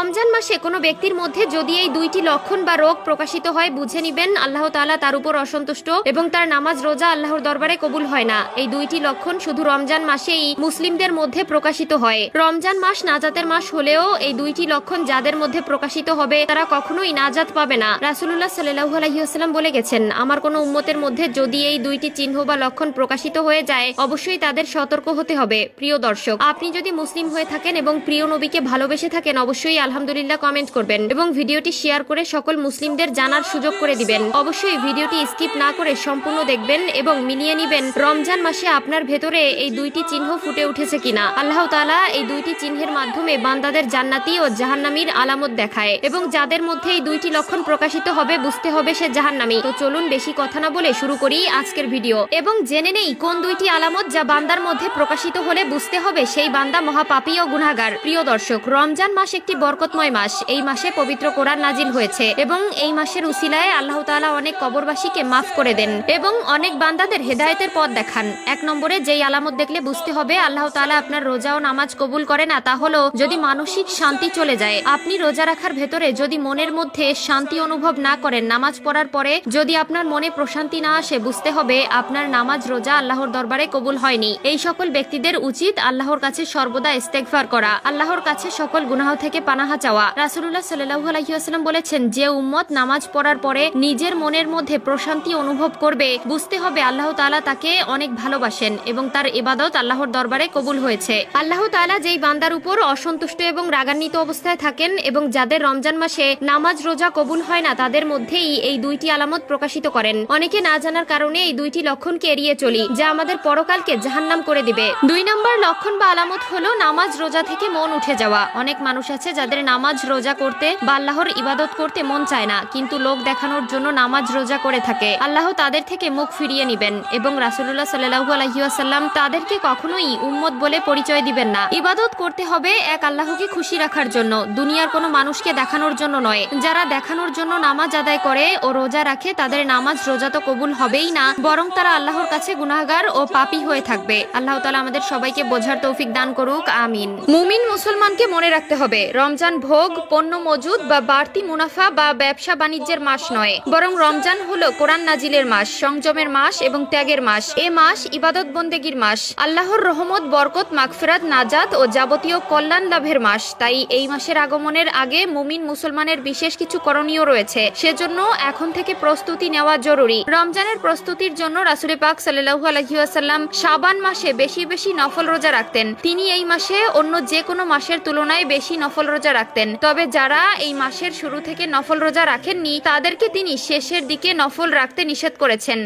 রমজান মাসে কোনো ব্যক্তির মধ্যে যদি এই দুইটি লক্ষণ বা রোগ প্রকাশিত হয় বুঝে নিবেন আল্লাহ তাআলা তার উপর অসন্তুষ্ট এবং তার নামাজ রোজা আল্লাহর দরবারে কবুল হয় না। এই দুইটি লক্ষণ শুধু রমজান মাসেই মুসলিমদের মধ্যে প্রকাশিত হয়। রমজান মাস নাজাতের মাস হলেও এই দুইটি লক্ষণ যাদের মধ্যে প্রকাশিত হবে তারা কখনোই নাজাত পাবে না। রাসূলুল্লাহ সাল্লাল্লাহু আলাইহি ওয়াসাল্লাম বলে গেছেন, আমার কোনো উম্মতের মধ্যে যদি এই দুইটি চিহ্ন বা লক্ষণ প্রকাশিত হয়ে যায় অবশ্যই তাদের সতর্ক হতে হবে। প্রিয় দর্শক, আপনি যদি মুসলিম হয়ে থাকেন এবং প্রিয় নবীকে ভালোবেসে থাকেন অবশ্যই আলহামদুলিল্লাহ কমেন্ট করবেন এবং ভিডিওটি শেয়ার করে সকল মুসলিমদের জানার সুযোগ করে দিবেন। অবশ্যই ভিডিওটি স্কিপ না করে সম্পূর্ণ দেখবেন এবং মিলিয়ে নিবেন রমজান মাসে আপনার ভেতরে এই দুইটি চিহ্ন ফুটে উঠেছে কিনা। আল্লাহ তাআলা এই দুইটি চিহ্নের মাধ্যমে বান্দাদের জান্নাতি ও জাহান্নামীর আলামত দেখায় এবং যাদের মধ্যে এই দুইটি লক্ষণ প্রকাশিত হবে বুঝতে হবে সে জাহান্নামী। তো চলুন বেশি কথা না বলে শুরু করি আজকের ভিডিও এবং জেনে নেই কোন দুইটি আলামত যা বান্দার মধ্যে প্রকাশিত হলে বুঝতে হবে সেই বান্দা মহাপাপী ও গুনাহগার। প্রিয় দর্শক, রমজান মাস একটি বরকতময় মাস। এই মাসে পবিত্র কোরআন নাজিল হয়েছে এবং এই মাসের উসিলায় আল্লাহ তাআলা অনেক কবরবাসীকে মাফ করে দেন এবং অনেক বান্দাদের হেদায়েতের পথ দেখান। এক নম্বরে যেই আলামত দেখলে বুঝতে হবে আল্লাহ তাআলা আপনার রোজা ও নামাজ কবুল করে না তা হলো যদি মানসিক শান্তি চলে যায়। আপনি রোজা রাখার ভেতরে যদি মনের মধ্যে শান্তি অনুভব না করেন, নামাজ পড়ার পরে যদি আপনার মনে প্রশান্তি না আসে বুঝতে হবে আপনার নামাজ রোজা আল্লাহর দরবারে কবুল হয়নি। এই সকল ব্যক্তিদের উচিত আল্লাহর কাছে সর্বদা ইস্তেগফার করা, আল্লাহর কাছে সকল গুনাহ থেকে পানাহা চাওয়া। রাসূলুল্লাহ সাল্লাল্লাহু আলাইহি ওয়াসাল্লাম বলেছেন, যে উম্মত নামাজ পড়ার পরে নিজের মনের মধ্যে প্রশান্তি অনুভব করবে বুঝতে হবে আল্লাহ তাআলা তাকে অনেক ভালোবাসেন এবং তার ইবাদত আল্লাহর দরবারে কবুল হয়েছে। আল্লাহ তাআলা যেই বান্দার উপর অসন্তুষ্ট এবং রাগান্বিত অবস্থায় থাকেন এবং যাদের রমজান মাসে নামাজ রোজা কবুল হয় না তাদের মধ্যেই এই দুইটি আলামত প্রকাশিত করেন। অনেকে না জানার কারণে এই দুইটি লক্ষণকে এড়িয়ে চলি যা আমাদের পরকালকে জাহান্নাম করে দিবে। 2 নম্বর লক্ষণ বা আলামত হলো নামাজ রোজা থেকে মন উঠে যাওয়া। অনেক মানুষ আছে যাদের নামাজ রোজা করতে বা আল্লাহর ইবাদত করতে মন চায় না কিন্তু লোক দেখানোর জন্য নামাজ রোজা করে থাকে। আল্লাহ তাদের থেকে মুখ ফিরিয়ে নিবেন এবং রাসূলুল্লাহ সাল্লাল্লাহু আলাইহি ওয়াসাল্লাম তাদেরকে কখনোই উম্মত বলে পরিচয় দিবেন না। ইবাদত করতে হবে এক আল্লাহকে খুশি রাখার জন্য, দুনিয়ার কোনো মানুষকে দেখানোর জন্য নয়। যারা দেখানোর জন্য নামাজ আদায় করে ও রোজা রাখে তাদের নামাজ রোজা তো কবুল হবেই না, বরং তারা আল্লাহর কাছে গুনাহগার ও পাপী হয়ে থাকবে। আল্লাহ তাআলা আমাদের সবাইকে বোঝার তৌফিক দান করুক, আমিন। মুমিন মুসলমানকে মনে রাখতে হবে রমজান ভোগ, পণ্য মজুদ বা বাড়তি মুনাফা বা ব্যবসা বাণিজ্যের মাস নয়, বরং রমজান হলো কোরআন নাজিলের মাস, সংযমের মাস এবং ত্যাগের মাস। এ মাস ইবাদত বন্দেগীর মাস, আল্লাহর রহমত, বরকত, মাগফিরাত, নাজাত ও যাবতীয় কল্যাণ লাভের মাস। তাই এই মাসের আগমনের আগে মুমিন মুসলমানের বিশেষ কিছু করণীয় রয়েছে, সেজন্য এখন থেকে প্রস্তুতি নেওয়া জরুরি। রমজানের প্রস্তুতির জন্য রাসূল পাক সাল্লাল্লাহু আলাইহি ওয়াসাল্লাম শাবান মাসে বেশি বেশি নফল রোজা রাখতেন। তিনি এই মাসে অন্য যে কোনো মাসের তুলনায় বেশি নফল রোজা রাখতেন। তবে যারা এই মাসের শুরু থেকে নফল রোজা রাখেননি তাদেরকে তিনি শেষের দিকে নফল রাখতে নিষেধ করেছেন।